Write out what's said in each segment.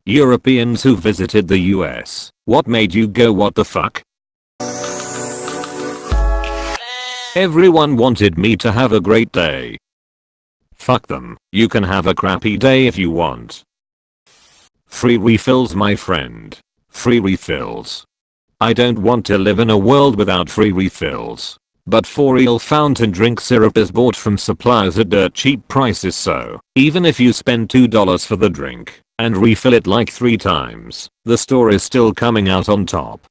Europeans who visited the US, what made you go what the fuck? Everyone wanted me to have a great day. Fuck them, you can have a crappy day if you want. Free refills my friend. Free refills. I don't want to live in a world without free refills. But for real, fountain drink syrup is bought from suppliers at dirt cheap prices, so even if you spend $2 for the drink and refill it like 3 times, the store is still coming out on top.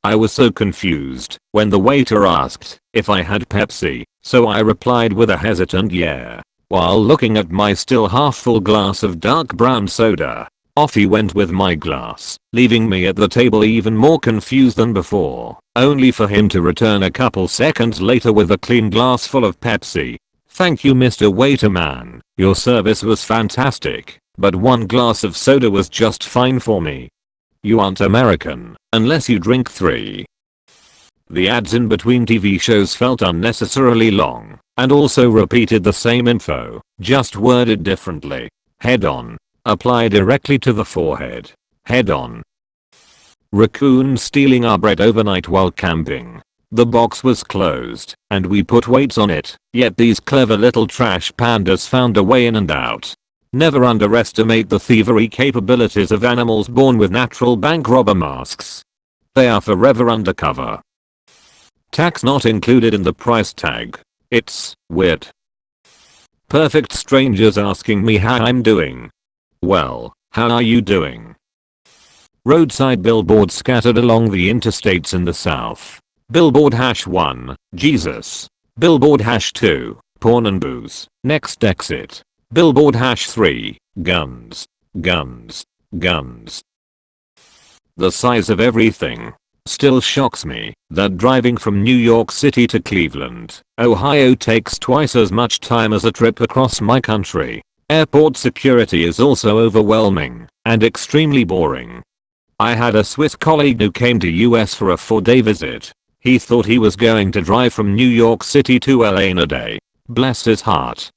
I was so confused when the waiter asked if I had Pepsi, so I replied with a hesitant yeah, while looking at my still half full glass of dark brown soda. Off he went with my glass, leaving me at the table even more confused than before, only for him to return a couple seconds later with a clean glass full of Pepsi. Thank you, Mr. Waiter Man, your service was fantastic, but 1 glass of soda was just fine for me. You aren't American, unless you drink 3. The ads in between TV shows felt unnecessarily long, and also repeated the same info, just worded differently. Head on. Apply directly to the forehead. Head on. Raccoon stealing our bread overnight while camping. The box was closed, and we put weights on it, yet these clever little trash pandas found a way in and out. Never underestimate the thievery capabilities of animals born with natural bank robber masks. They are forever undercover. Tax not included in the price tag. It's weird. Perfect strangers asking me how I'm doing. Well, how are you doing? Roadside billboards scattered along the interstates in the south. Billboard #1, Jesus. Billboard #2, porn and booze. Next exit. Billboard #3, guns. Guns. Guns. The size of everything. Still shocks me that driving from New York City to Cleveland, Ohio takes twice as much time as a trip across my country. Airport security is also overwhelming and extremely boring. I had a Swiss colleague who came to US for a 4-day visit. He thought he was going to drive from New York City to LA in a day. Bless his heart.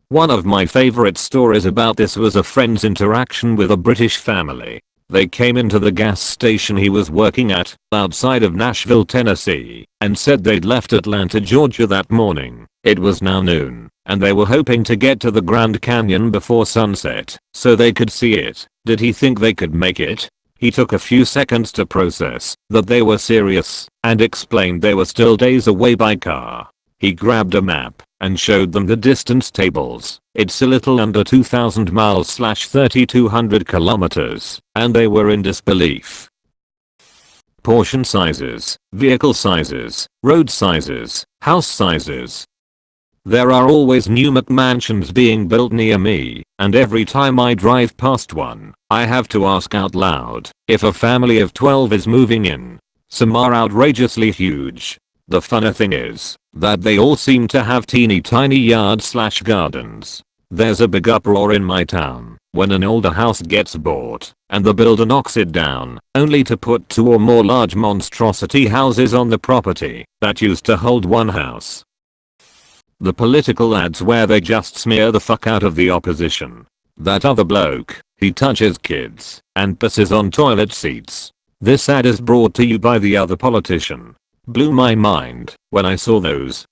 One of my favorite stories about this was a friend's interaction with a British family. They came into the gas station he was working at, outside of Nashville, Tennessee, and said they'd left Atlanta, Georgia that morning. It was now noon, and they were hoping to get to the Grand Canyon before sunset, so they could see it. Did he think they could make it? He took a few seconds to process that they were serious, and explained they were still days away by car. He grabbed a map and showed them the distance tables. It's a little under 2,000 miles / 3,200 kilometers, and they were in disbelief. Portion sizes, vehicle sizes, road sizes, house sizes. There are always new McMansions being built near me, and every time I drive past one, I have to ask out loud if a family of 12 is moving in. Some are outrageously huge. The funny thing is that they all seem to have teeny tiny yards / gardens. There's a big uproar in my town when an older house gets bought and the builder knocks it down only to put 2 or more large monstrosity houses on the property that used to hold one house. The political ads where they just smear the fuck out of the opposition. That other bloke, he touches kids and pisses on toilet seats. This ad is brought to you by the other politician. Blew my mind when I saw those.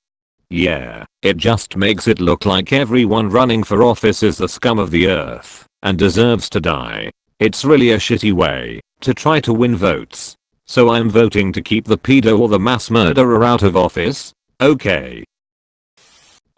Yeah, it just makes it look like everyone running for office is the scum of the earth and deserves to die. It's really a shitty way to try to win votes. So I'm voting to keep the pedo or the mass murderer out of office? Okay.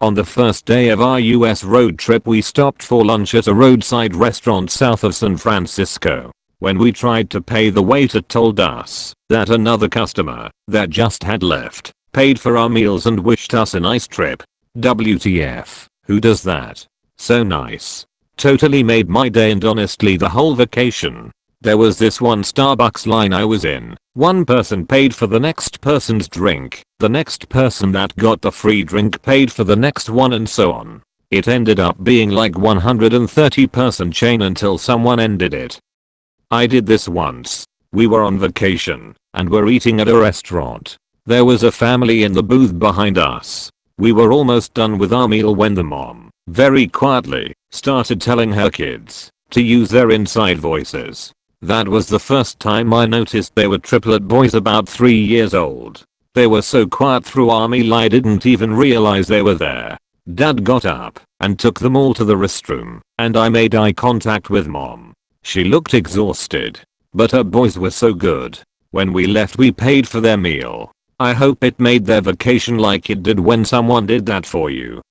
On the first day of our US road trip, we stopped for lunch at a roadside restaurant south of San Francisco. When we tried to pay, the waiter told us that another customer that just had left paid for our meals and wished us a nice trip. WTF, who does that? So nice. Totally made my day and honestly the whole vacation. There was this one Starbucks line I was in. One person paid for the next person's drink. The next person that got the free drink paid for the next one, and so on. It ended up being like 130-person chain until someone ended it. I did this once. We were on vacation and were eating at a restaurant. There was a family in the booth behind us. We were almost done with our meal when the mom, very quietly, started telling her kids to use their inside voices. That was the first time I noticed they were triplet boys about 3 years old. They were so quiet through army I didn't even realize they were there. Dad got up and took them all to the restroom, and I made eye contact with mom. She looked exhausted, but her boys were so good. When we left we paid for their meal. I hope it made their vacation like it did when someone did that for you.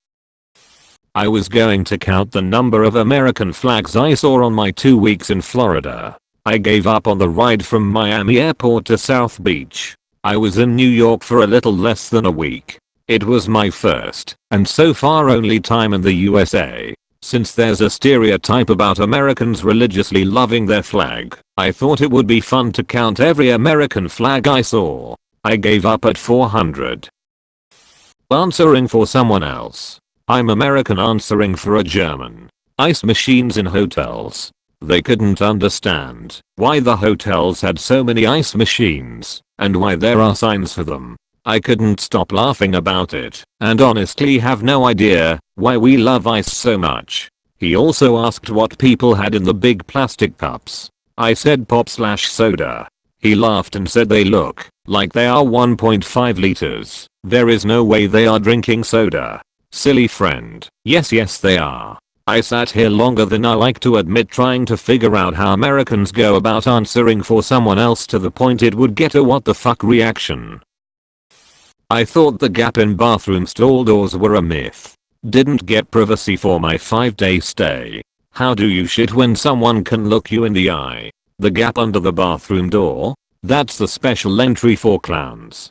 I was going to count the number of American flags I saw on my 2 weeks in Florida. I gave up on the ride from Miami Airport to South Beach. I was in New York for a little less than a week. It was my first, and so far only time in the USA. Since there's a stereotype about Americans religiously loving their flag, I thought it would be fun to count every American flag I saw. I gave up at 400. Answering for someone else. I'm American answering for a German. Ice machines in hotels. They couldn't understand why the hotels had so many ice machines and why there are signs for them. I couldn't stop laughing about it and honestly have no idea why we love ice so much. He also asked what people had in the big plastic cups. I said pop/soda. He laughed and said they look like they are 1.5 liters. There is no way they are drinking soda. Silly friend. Yes they are. I sat here longer than I like to admit trying to figure out how Americans go about answering for someone else to the point it would get a what the fuck reaction. I thought the gap in bathroom stall doors were a myth. Didn't get privacy for my 5-day stay. How do you shit when someone can look you in the eye? The gap under the bathroom door? That's the special entry for clowns.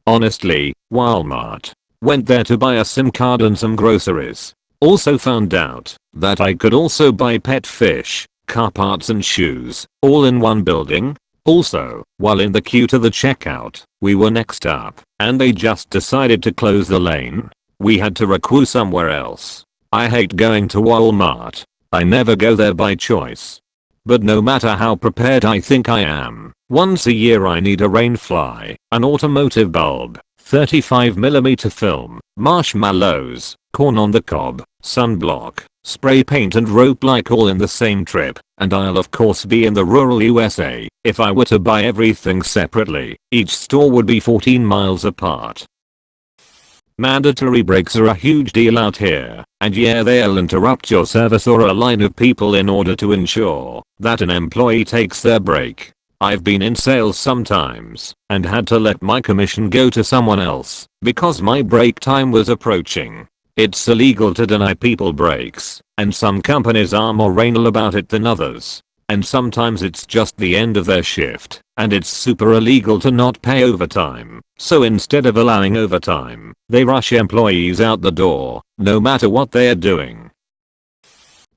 Honestly, Walmart. Went there to buy a SIM card and some groceries. Also found out that I could also buy pet fish, car parts and shoes, all in one building. Also, while in the queue to the checkout, we were next up, and they just decided to close the lane. We had to requeue somewhere else. I hate going to Walmart. I never go there by choice. But no matter how prepared I think I am, once a year I need a rainfly, an automotive bulb, 35mm film, marshmallows, corn on the cob, sunblock, spray paint and rope like all in the same trip, and I'll of course be in the rural USA. If I were to buy everything separately, each store would be 14 miles apart. Mandatory breaks are a huge deal out here, and yeah they'll interrupt your service or a line of people in order to ensure that an employee takes their break. I've been in sales sometimes and had to let my commission go to someone else because my break time was approaching. It's illegal to deny people breaks, and some companies are more anal about it than others. And sometimes it's just the end of their shift, and it's super illegal to not pay overtime. So instead of allowing overtime, they rush employees out the door, no matter what they're doing.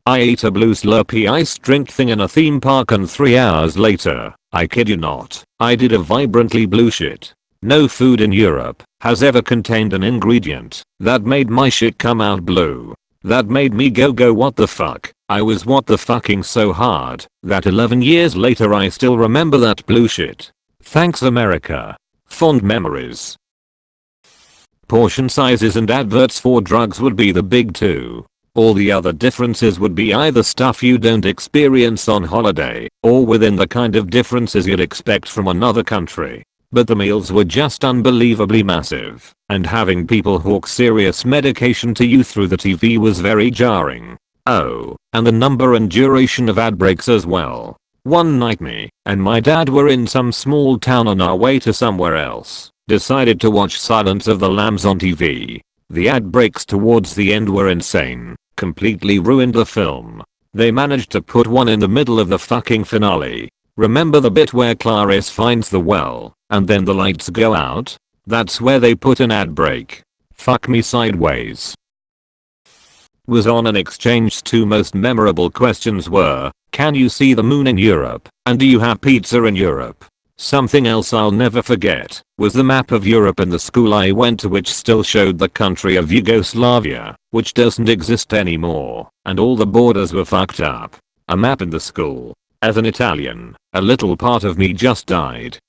I ate a blue Slurpee ice drink thing in a theme park and 3 hours later, I kid you not, I did a vibrantly blue shit. No food in Europe has ever contained an ingredient that made my shit come out blue. That made me go what the fuck. I was what the fucking so hard that 11 years later I still remember that blue shit. Thanks America. Fond memories. Portion sizes and adverts for drugs would be the big two. All the other differences would be either stuff you don't experience on holiday or within the kind of differences you'd expect from another country. But the meals were just unbelievably massive, and having people hawk serious medication to you through the TV was very jarring. Oh, and the number and duration of ad breaks as well. One night me and my dad were in some small town on our way to somewhere else, decided to watch Silence of the Lambs on TV. The ad breaks towards the end were insane, completely ruined the film. They managed to put one in the middle of the fucking finale. Remember the bit where Clarice finds the well, and then the lights go out? That's where they put an ad break. Fuck me sideways. Was on an exchange. 2 most memorable questions were, can you see the moon in Europe, and do you have pizza in Europe? Something else I'll never forget was the map of Europe in the school I went to, which still showed the country of Yugoslavia, which doesn't exist anymore, and all the borders were fucked up. A map in the school. As an Italian, a little part of me just died.